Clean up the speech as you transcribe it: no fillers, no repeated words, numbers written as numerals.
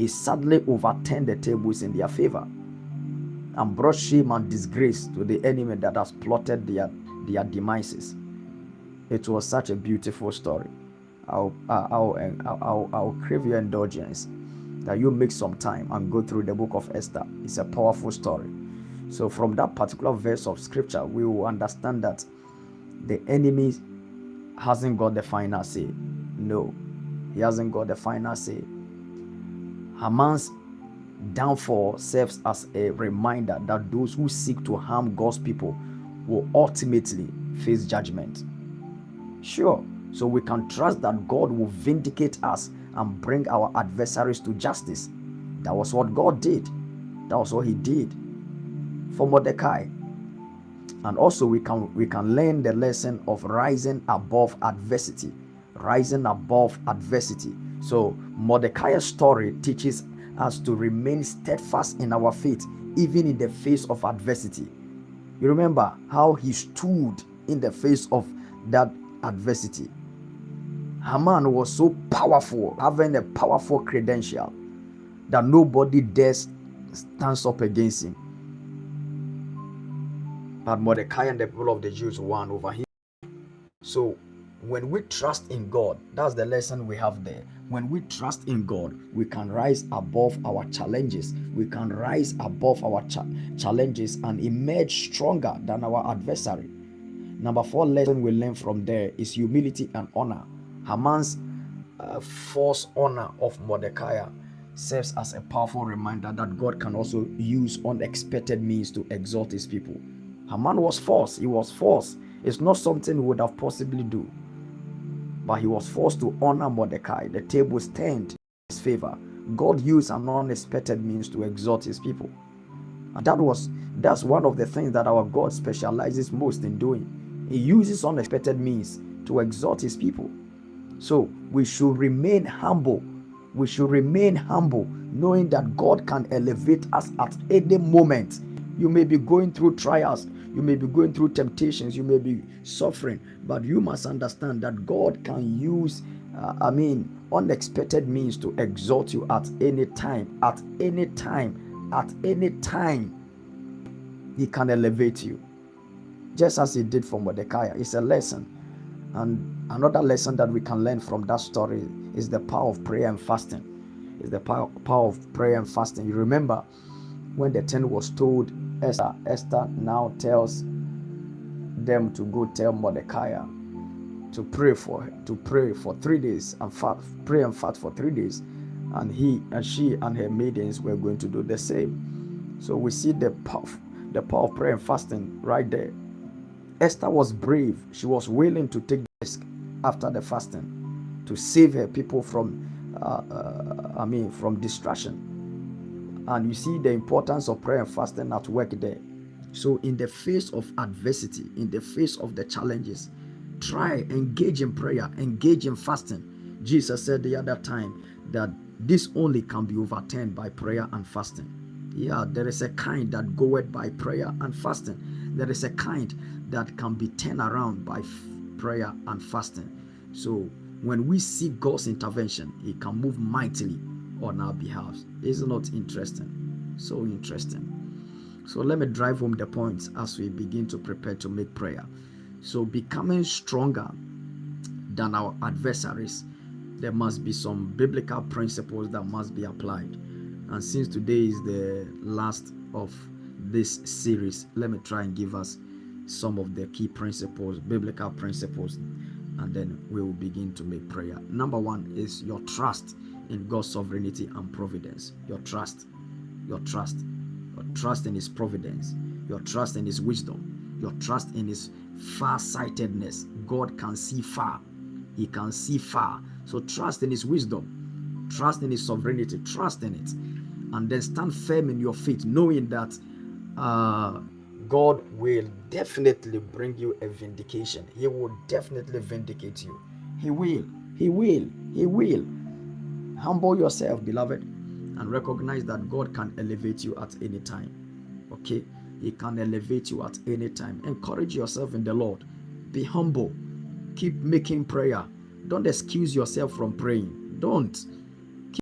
he sadly overturned the tables in their favor and brought shame and disgrace to the enemy that has plotted their demises. It was such a beautiful story. I'll crave your indulgence that you make some time and go through the book of Esther. It's a powerful story. So from that particular verse of scripture, we will understand that the enemy hasn't got the final say. No, he hasn't got the final say. Haman's downfall serves as a reminder that those who seek to harm God's people will ultimately face judgment. Sure, so we can trust that God will vindicate us and bring our adversaries to justice. That was what God did. That was what he did for Mordecai. And also we can learn the lesson of rising above adversity. Rising above adversity. So Mordecai's story teaches us to remain steadfast in our faith, even in the face of adversity. You remember how he stood in the face of that adversity. Haman was so powerful, having a powerful credential, that nobody dares stand up against him. But Mordecai and the people of the Jews won over him. So when we trust in God, that's the lesson we have there. When we trust in God, we can rise above our challenges. We can rise above our challenges and emerge stronger than our adversary. Number 4 lesson we learn from there is humility and honor. Haman's false honor of Mordecai serves as a powerful reminder that God can also use unexpected means to exalt his people. Haman was false. He was false. It's not something he would have possibly do. But he was forced to honor Mordecai. The tables turned in his favor. God used an unexpected means to exalt his people. And that's one of the things that our God specializes most in doing. He uses unexpected means to exalt his people. So we should remain humble. We should remain humble, knowing that God can elevate us at any moment. You may be going through trials. You may be going through temptations. You may be suffering. But you must understand that God can use, unexpected means to exalt you at any time. At any time. At any time. He can elevate you. Just as he did for Mordecai. It's a lesson. And another lesson that we can learn from that story is the power of prayer and fasting. It's the power of prayer and fasting. You remember when the 10 was told, Esther now tells them to go tell Mordecai to pray for 3 days and pray and fast for 3 days, and she and her maidens were going to do the same. So we see the power of prayer and fasting right there. Esther was brave. She was willing to take the risk after the fasting to save her people from distraction. And you see the importance of prayer and fasting at work there. So in the face of adversity, in the face of the challenges, engage in prayer, engage in fasting. Jesus said the other time that this only can be overturned by prayer and fasting. Yeah, there is a kind that goeth by prayer and fasting. There is a kind that can be turned around by prayer and fasting. So when we seek God's intervention, he can move mightily on our behalf. Isn't it interesting? So interesting. So let me drive home the points as we begin to prepare to make prayer. So becoming stronger than our adversaries, there must be some biblical principles that must be applied. And since today is the last of this series, let me try and give us some of the key principles, biblical principles, and then we will begin to make prayer. Number 1 is your trust in God's sovereignty and providence. Your trust in his providence, your trust in his wisdom, your trust in his far-sightedness. God can see far. He can see far. So trust in his wisdom, trust in his sovereignty, trust in it, and then stand firm in your faith, knowing that God will definitely bring you a vindication. He will definitely vindicate you. He will. Humble yourself, beloved, and recognize that God can elevate you at any time. Okay? He can elevate you at any time. Encourage yourself in the Lord. Be humble. Keep making prayer. Don't excuse yourself from praying. Don't.